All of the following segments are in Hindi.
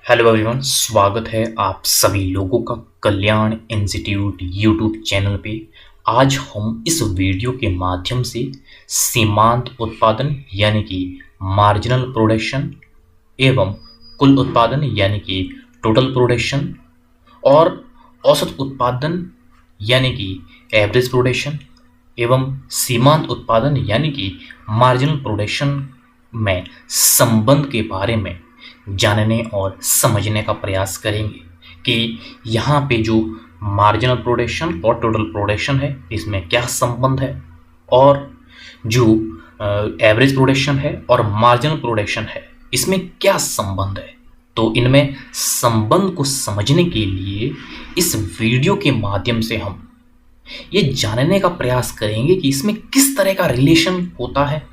हेलो एवरीवन, स्वागत है आप सभी लोगों का कल्याण इंस्टीट्यूट यूट्यूब चैनल पे। आज हम इस वीडियो के माध्यम से सीमांत उत्पादन यानी कि मार्जिनल प्रोडक्शन एवं कुल उत्पादन यानी कि टोटल प्रोडक्शन और औसत उत्पादन यानी कि एवरेज प्रोडक्शन एवं सीमांत उत्पादन यानी कि मार्जिनल प्रोडक्शन में संबंध के बारे में जानने और समझने का प्रयास करेंगे कि यहाँ पे जो मार्जिनल प्रोडक्शन और टोटल प्रोडक्शन है इसमें क्या संबंध है, और जो एवरेज प्रोडक्शन है और मार्जिनल प्रोडक्शन है इसमें क्या संबंध है। तो इनमें संबंध को समझने के लिए इस वीडियो के माध्यम से हम ये जानने का प्रयास करेंगे कि इसमें किस तरह का रिलेशन होता है,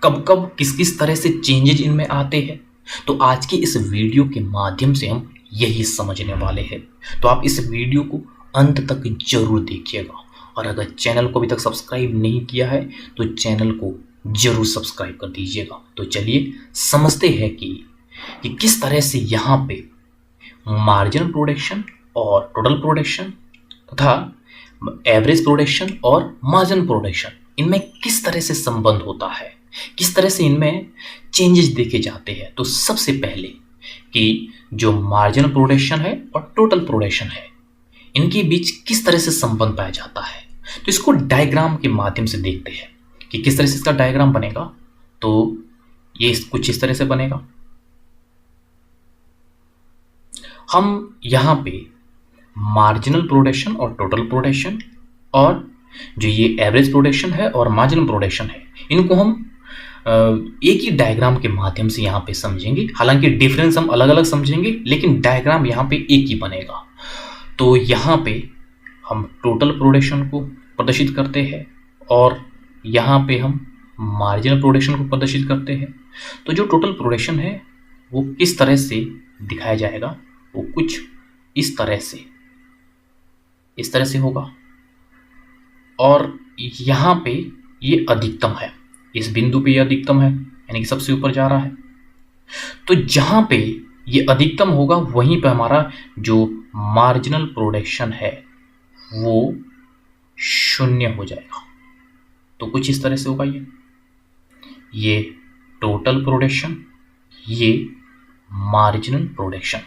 कब कब किस किस तरह से चेंजेज इनमें आते हैं। तो आज की इस वीडियो के माध्यम से हम यही समझने वाले हैं। तो आप इस वीडियो को अंत तक जरूर देखिएगा, और अगर चैनल को अभी तक सब्सक्राइब नहीं किया है तो चैनल को जरूर सब्सक्राइब कर दीजिएगा। तो चलिए समझते हैं कि किस तरह से यहाँ पे मार्जिनल प्रोडक्शन और टोटल प्रोडक्शन तथा एवरेज प्रोडक्शन और मार्जिनल प्रोडक्शन इनमें किस तरह से संबंध होता है, किस तरह से इनमें चेंजेस देखे जाते हैं। तो सबसे पहले कि जो मार्जिनल प्रोडक्शन है और टोटल प्रोडक्शन है इनके बीच किस तरह से संबंध पाया जाता है, तो इसको डायग्राम के माध्यम से देखते हैं कि किस तरह से इसका डायग्राम बनेगा। तो ये कुछ इस तरह से बनेगा। हम यहाँ पे मार्जिनल प्रोडक्शन और टोटल प्रोडक्शन और जो ये एवरेज प्रोडक्शन है और मार्जिनल प्रोडक्शन है इनको हम एक ही डायग्राम के माध्यम से यहाँ पे समझेंगे। हालांकि डिफरेंस हम अलग अलग समझेंगे लेकिन डायग्राम यहाँ पे एक ही बनेगा। तो यहाँ पे हम टोटल प्रोडक्शन को प्रदर्शित करते हैं और यहाँ पे हम मार्जिनल प्रोडक्शन को प्रदर्शित करते हैं। तो जो टोटल प्रोडक्शन है वो किस तरह से दिखाया जाएगा, वो कुछ इस तरह से होगा। और यहाँ पे ये अधिकतम है, इस बिंदु पे ये अधिकतम है यानी कि सबसे ऊपर जा रहा है। तो जहाँ पे ये अधिकतम होगा वहीं पे हमारा जो मार्जिनल प्रोडक्शन है वो शून्य हो जाएगा। तो कुछ इस तरह से होगा ये टोटल प्रोडक्शन, ये मार्जिनल प्रोडक्शन,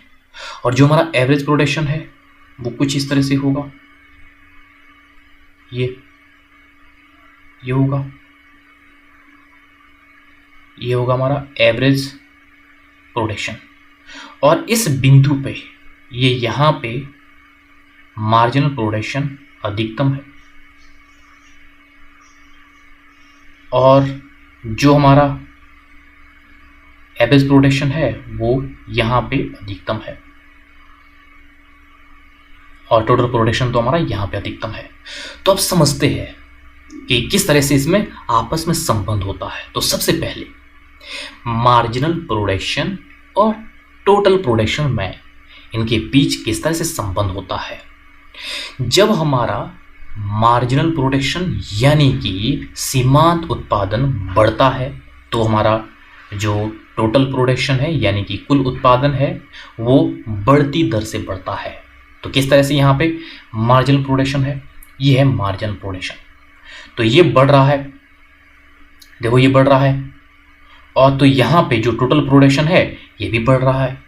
और जो हमारा एवरेज प्रोडक्शन है वो कुछ इस तरह से होगा। ये होगा हमारा एवरेज प्रोडक्शन, और इस बिंदु पे ये यहाँ पे मार्जिनल प्रोडक्शन अधिकतम है, और जो हमारा एवरेज प्रोडक्शन है वो यहाँ पे अधिकतम है, और टोटल प्रोडक्शन तो हमारा यहाँ पे अधिकतम है। तो अब समझते हैं कि किस तरह से इसमें आपस में संबंध होता है। तो सबसे पहले मार्जिनल प्रोडक्शन और टोटल प्रोडक्शन में इनके बीच किस तरह से संबंध होता है। जब हमारा मार्जिनल प्रोडक्शन यानी कि सीमांत उत्पादन बढ़ता है तो हमारा जो टोटल प्रोडक्शन है यानी कि कुल उत्पादन है वो बढ़ती दर से बढ़ता है। तो किस तरह से यहाँ पे मार्जिनल प्रोडक्शन है, ये है मार्जिनल प्रोडक्शन। तो ये बढ़ रहा है, देखो ये बढ़ रहा है, और तो यहाँ पे जो टोटल प्रोडक्शन है ये भी बढ़ रहा है,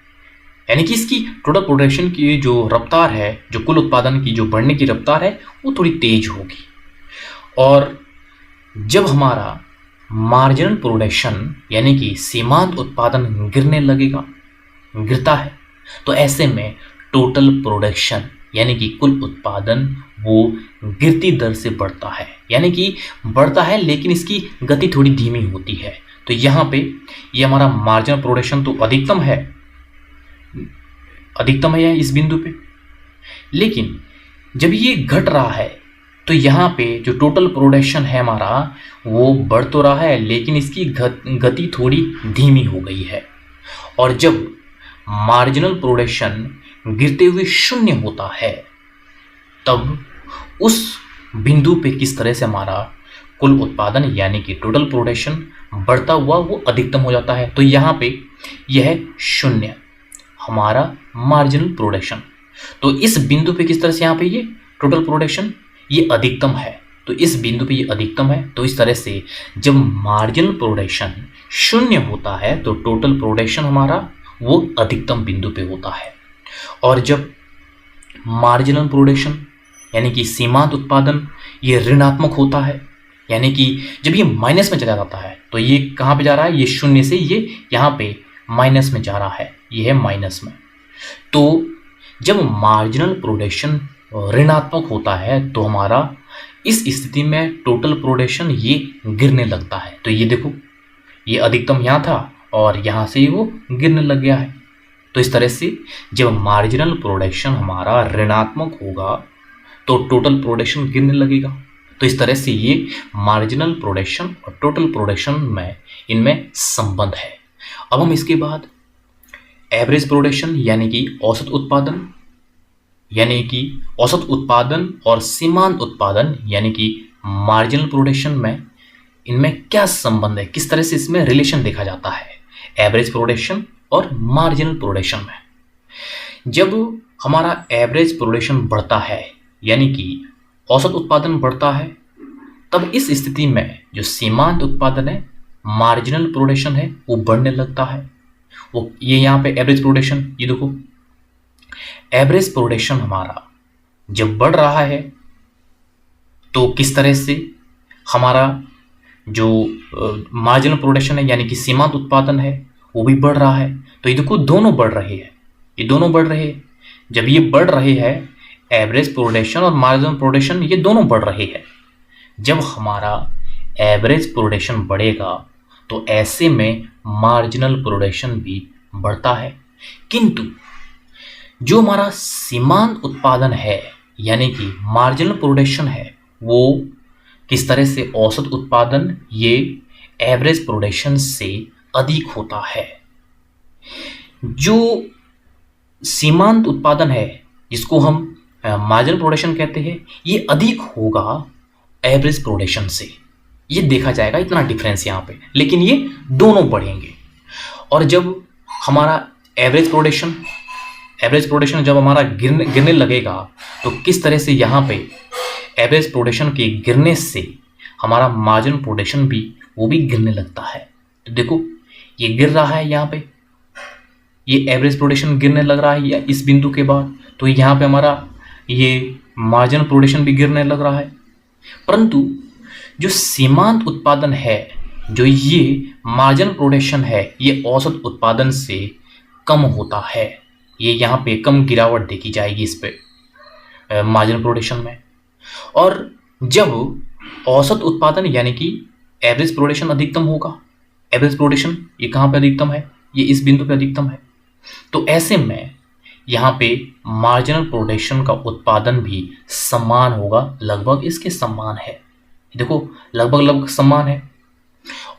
यानी कि इसकी टोटल प्रोडक्शन की जो रफ्तार है, जो कुल उत्पादन की जो बढ़ने की रफ्तार है वो थोड़ी तेज होगी। और जब हमारा मार्जिनल प्रोडक्शन यानी कि सीमांत उत्पादन गिरता है तो ऐसे में टोटल प्रोडक्शन यानी कि कुल उत्पादन वो गिरती दर से बढ़ता है, यानी कि बढ़ता है लेकिन इसकी गति थोड़ी धीमी होती है। तो यहाँ पे ये हमारा मार्जिनल प्रोडक्शन तो अधिकतम है इस बिंदु पे, लेकिन जब ये घट रहा है तो यहाँ पे जो टोटल प्रोडक्शन है हमारा वो बढ़ तो रहा है लेकिन इसकी गति थोड़ी धीमी हो गई है। और जब मार्जिनल प्रोडक्शन गिरते हुए शून्य होता है तब उस बिंदु पे किस तरह से हमारा कुल उत्पादन यानी कि टोटल प्रोडक्शन बढ़ता हुआ वो अधिकतम हो जाता है। तो यहाँ पे यह शून्य हमारा मार्जिनल प्रोडक्शन। तो इस बिंदु पे किस तरह से यहाँ पे ये टोटल प्रोडक्शन ये अधिकतम है, तो इस बिंदु पे ये अधिकतम है। तो इस तरह से जब मार्जिनल प्रोडक्शन शून्य होता है तो टोटल प्रोडक्शन हमारा वो अधिकतम बिंदु पे होता है। और जब मार्जिनल प्रोडक्शन यानी कि सीमांत उत्पादन ये ऋणात्मक होता है, यानी कि जब ये माइनस में चला जाता है, तो ये कहाँ पे जा रहा है, ये शून्य से ये यहाँ पे माइनस में जा रहा है, ये है माइनस में। तो जब मार्जिनल प्रोडक्शन ऋणात्मक होता है तो हमारा इस स्थिति में टोटल प्रोडक्शन ये गिरने लगता है। तो ये देखो, ये अधिकतम यहाँ था और यहाँ से वो गिरने लग गया है। तो इस तरह से जब मार्जिनल प्रोडक्शन हमारा ऋणात्मक होगा तो टोटल प्रोडक्शन गिरने लगेगा। तो इस तरह से ये मार्जिनल प्रोडक्शन और टोटल प्रोडक्शन में इनमें संबंध है। अब हम इसके बाद एवरेज प्रोडक्शन यानी कि औसत उत्पादन, यानी कि औसत उत्पादन और सीमांत उत्पादन यानी कि मार्जिनल प्रोडक्शन में इनमें क्या संबंध है, किस तरह से इसमें रिलेशन देखा जाता है एवरेज प्रोडक्शन और मार्जिनल प्रोडक्शन में। जब हमारा एवरेज प्रोडक्शन बढ़ता है यानी कि औसत उत्पादन बढ़ता है, तब इस स्थिति में जो सीमांत उत्पादन है, मार्जिनल प्रोडक्शन है, वो बढ़ने लगता है। वो ये यहाँ पे एवरेज प्रोडक्शन, ये देखो एवरेज प्रोडक्शन हमारा जब बढ़ रहा है तो किस तरह से हमारा जो मार्जिनल प्रोडक्शन है यानी कि सीमांत उत्पादन है वो भी बढ़ रहा है। तो ये देखो दोनों बढ़ रहे हैं, ये दोनों बढ़ रहे हैं। जब ये बढ़ रहे हैं एवरेज प्रोडक्शन और मार्जिनल प्रोडक्शन ये दोनों बढ़ रहे हैं। जब हमारा एवरेज प्रोडक्शन बढ़ेगा तो ऐसे में मार्जिनल प्रोडक्शन भी बढ़ता है। किंतु जो हमारा सीमांत उत्पादन है यानी कि मार्जिनल प्रोडक्शन है वो किस तरह से औसत उत्पादन ये एवरेज प्रोडक्शन से अधिक होता है। जो सीमांत उत्पादन है जिसको हम मार्जिनल प्रोडक्शन कहते हैं ये अधिक होगा एवरेज प्रोडक्शन से, ये देखा जाएगा, इतना डिफरेंस यहाँ पे, लेकिन ये दोनों बढ़ेंगे। और जब हमारा एवरेज प्रोडक्शन जब हमारा गिरने लगेगा तो किस तरह से यहाँ पे एवरेज प्रोडक्शन के गिरने से हमारा मार्जिनल प्रोडक्शन भी वो भी गिरने लगता है। तो देखो ये गिर रहा है, यहाँ पे ये एवरेज प्रोडक्शन गिरने लग रहा है या इस बिंदु के बाद, तो यहाँ पे हमारा ये मार्जिनल प्रोडक्शन भी गिरने लग रहा है। परंतु जो सीमांत उत्पादन है, जो ये मार्जिनल प्रोडक्शन है, ये औसत उत्पादन से कम होता है। ये यहाँ पे कम गिरावट देखी जाएगी इस पे मार्जिनल प्रोडक्शन में। और जब औसत उत्पादन यानी कि एवरेज प्रोडक्शन अधिकतम होगा, एवरेज प्रोडक्शन ये कहाँ पे अधिकतम है, ये इस बिंदु पे अधिकतम है, तो ऐसे में यहाँ पे मार्जिनल प्रोडक्शन का उत्पादन भी समान होगा, लगभग इसके समान है। देखो लगभग समान है।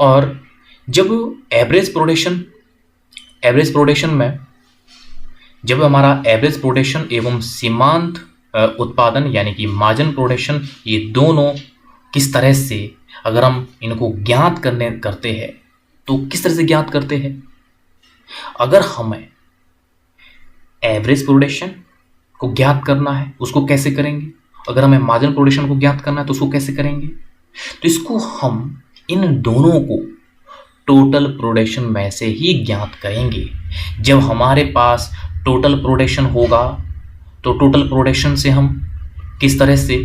और जब एवरेज प्रोडक्शन में जब हमारा एवरेज प्रोडक्शन एवं सीमांत उत्पादन यानी कि मार्जिनल प्रोडक्शन ये दोनों किस तरह से अगर हम इनको ज्ञात करते हैं तो किस तरह से ज्ञात करते हैं। अगर हमें एवरेज प्रोडक्शन को ज्ञात करना है उसको कैसे करेंगे, अगर हमें मार्जिनल प्रोडक्शन को ज्ञात करना है तो उसको कैसे करेंगे, तो इसको हम इन दोनों को टोटल प्रोडक्शन में से ही ज्ञात करेंगे। जब हमारे पास टोटल प्रोडक्शन होगा तो टोटल प्रोडक्शन से हम किस तरह से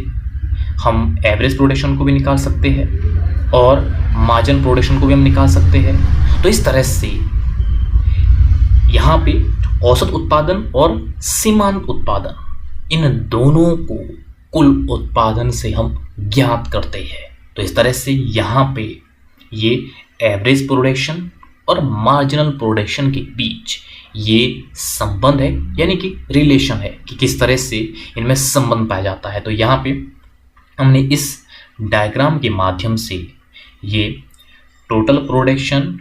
हम एवरेज प्रोडक्शन को भी निकाल सकते हैं और मार्जिनल प्रोडक्शन को भी हम निकाल सकते हैं। तो इस तरह से यहाँ पे औसत उत्पादन और सीमांत उत्पादन इन दोनों को कुल उत्पादन से हम ज्ञात करते हैं। तो इस तरह से यहाँ पे ये एवरेज प्रोडक्शन और मार्जिनल प्रोडक्शन के बीच ये संबंध है यानी कि रिलेशन है कि किस तरह से इनमें संबंध पाया जाता है। तो यहाँ पे हमने इस डायग्राम के माध्यम से ये टोटल प्रोडक्शन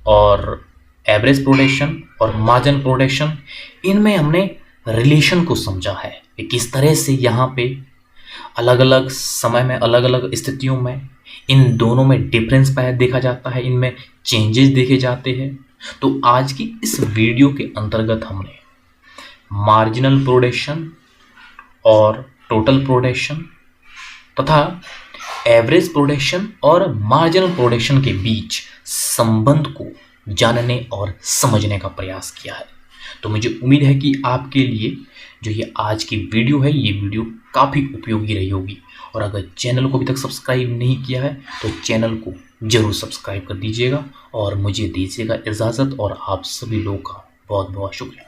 और एवरेज प्रोडक्शन और मार्जिनल प्रोडक्शन इनमें हमने रिलेशन को समझा है कि किस तरह से यहाँ पे अलग अलग समय में अलग अलग स्थितियों में इन दोनों में डिफरेंस पाया देखा जाता है, इनमें चेंजेस देखे जाते हैं। तो आज की इस वीडियो के अंतर्गत हमने मार्जिनल प्रोडक्शन और टोटल प्रोडक्शन तथा एवरेज प्रोडक्शन और मार्जिनल प्रोडक्शन के बीच संबंध को जानने और समझने का प्रयास किया है। तो मुझे उम्मीद है कि आपके लिए जो ये आज की वीडियो है, ये वीडियो काफ़ी उपयोगी रही होगी। और अगर चैनल को अभी तक सब्सक्राइब नहीं किया है तो चैनल को जरूर सब्सक्राइब कर दीजिएगा और मुझे दीजिएगा इजाज़त। और आप सभी लोगों का बहुत बहुत शुक्रिया।